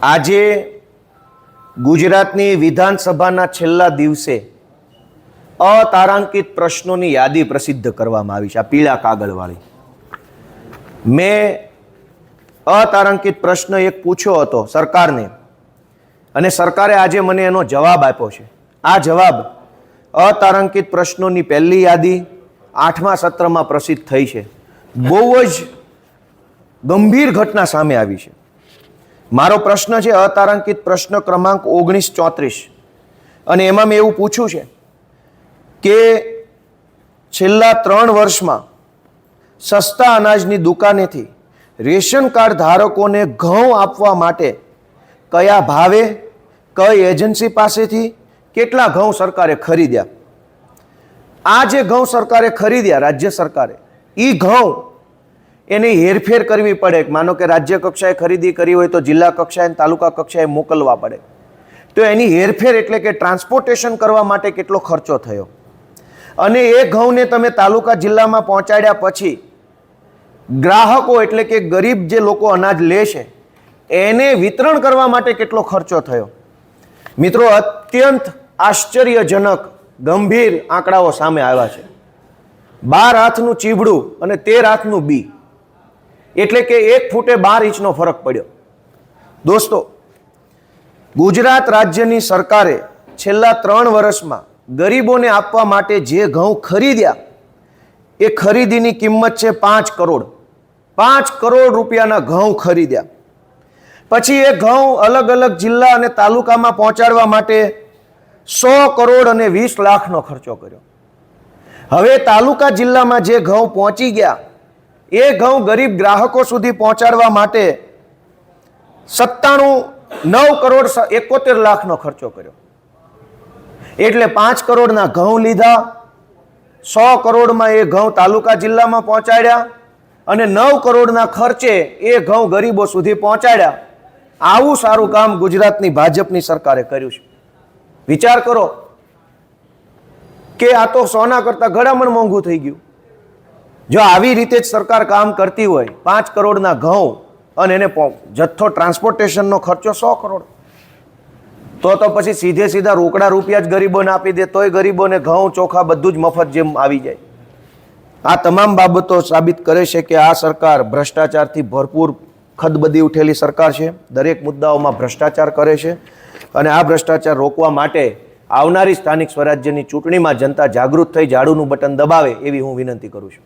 આજે ગુજરાતની વિધાનસભાના છેલ્લા દિવસે અતારાંકિત પ્રશ્નોની યાદી પ્રસિદ્ધ કરવામાં આવી છે, આ પીળા કાગળવાળી. મેં અતારાંકિત પ્રશ્ન એક પૂછ્યો હતો સરકારને, અને સરકારે આજે મને એનો જવાબ આપ્યો છે. આ જવાબ અતારાંકિત પ્રશ્નોની પહેલી યાદી 8મા સત્રમાં પ્રસિદ્ધ થઈ છે. બહુ જ ગંભીર ઘટના સામે આવી છે. મારો પ્રશ્ન છે અતારાંકિત પ્રશ્ન ક્રમાંક 1934, અને એમાં મેં એવું પૂછ્યું છે કે છેલ્લા 3 વર્ષમાં સસ્તા અનાજની દુકાનેથી રેશન કાર્ડ ધારકોને ઘઉં આપવા માટે કયા ભાવે, કઈ એજન્સી પાસેથી કેટલા ઘઉં સરકારે ખરીદ્યા. આ જે ઘઉં સરકારે ખરીદ્યા, રાજ્ય સરકારે, એ ઘઉં એની હેરફેર કરવી પડે. માનો કે રાજ્ય કક્ષાએ ખરીદી કરી હોય તો જિલ્લા કક્ષાએ તાલુકા કક્ષાએ મોકલવા પડે, તો એની હેરફેર એટલે કે ટ્રાન્સપોર્ટેશન કરવા માટે કેટલો ખર્ચો થયો. અને એ ઘઉંને તમે તાલુકા જિલ્લામાં પહોંચાડ્યા પછી ગ્રાહકો એટલે કે ગરીબ જે લોકો અનાજ લે છે એને વિતરણ કરવા માટે કેટલો ખર્ચો થયો. મિત્રો, અત્યંત આશ્ચર્યજનક ગંભીર આંકડાઓ સામે આવ્યા છે. 12 હાથનું ચીબડું અને 13 હાથનું બી, એટલે કે 1 ફૂટે 12 ઇંચનો ફરક પડ્યો. દોસ્તો, ગુજરાત રાજ્યની સરકારે છેલ્લા 3 વર્ષમાં ગરીબોને આપવા માટે જે ઘઉં ખરીદ્યા એ ખરીદીની કિંમત છે 5 કરોડ. 5 કરોડ રૂપિયાના ઘઉં ખરીદ્યા. પછી એ ઘઉં અલગ અલગ જિલ્લા અને તાલુકામાં પહોંચાડવા માટે 100 કરોડ અને 20 લાખનો ખર્ચો કર્યો. હવે તાલુકા જિલ્લામાં જે ઘઉં પહોંચી ગયા એ ઘઉં ગરીબ ગ્રાહકો સુધી પહોંચાડવા માટે 9 કરોડ 71 લાખનો ખર્ચો કર્યો. એટલે 5 કરોડના ઘઉં લીધા, 100 કરોડમાં એ ઘઉં તાલુકા જિલ્લામાં પહોંચાડ્યા, અને 9 કરોડના ખર્ચે એ ઘઉં ગરીબો સુધી પહોંચાડ્યા. આવું સારું કામ ગુજરાતની ભાજપની સરકારે કર્યું છે. વિચાર કરો કે આ તો સોના કરતા ઘડામણ મોંઘું થઈ ગયું. જો આવી રીતે જ સરકાર કામ કરતી હોય, 5 કરોડના ઘઉં અને એને જથ્થો ટ્રાન્સપોર્ટેશનનો ખર્ચો 100 કરોડ, તો પછી સીધા રોકડા રૂપિયા જ ગરીબોને આપી દે તોય ગરીબોને ઘઉં ચોખા બધું જ મફત જેમ આવી જાય. આ તમામ બાબતો સાબિત કરે છે કે આ સરકાર ભ્રષ્ટાચારથી ભરપૂર ખદબદી ઉઠેલી સરકાર છે. દરેક મુદ્દાઓમાં ભ્રષ્ટાચાર કરે છે, અને આ ભ્રષ્ટાચાર રોકવા માટે આવનારી સ્થાનિક સ્વરાજ્યની ચૂંટણીમાં જનતા જાગૃત થઈ ઝાડુનું બટન દબાવે એવી હું વિનંતી કરું છું.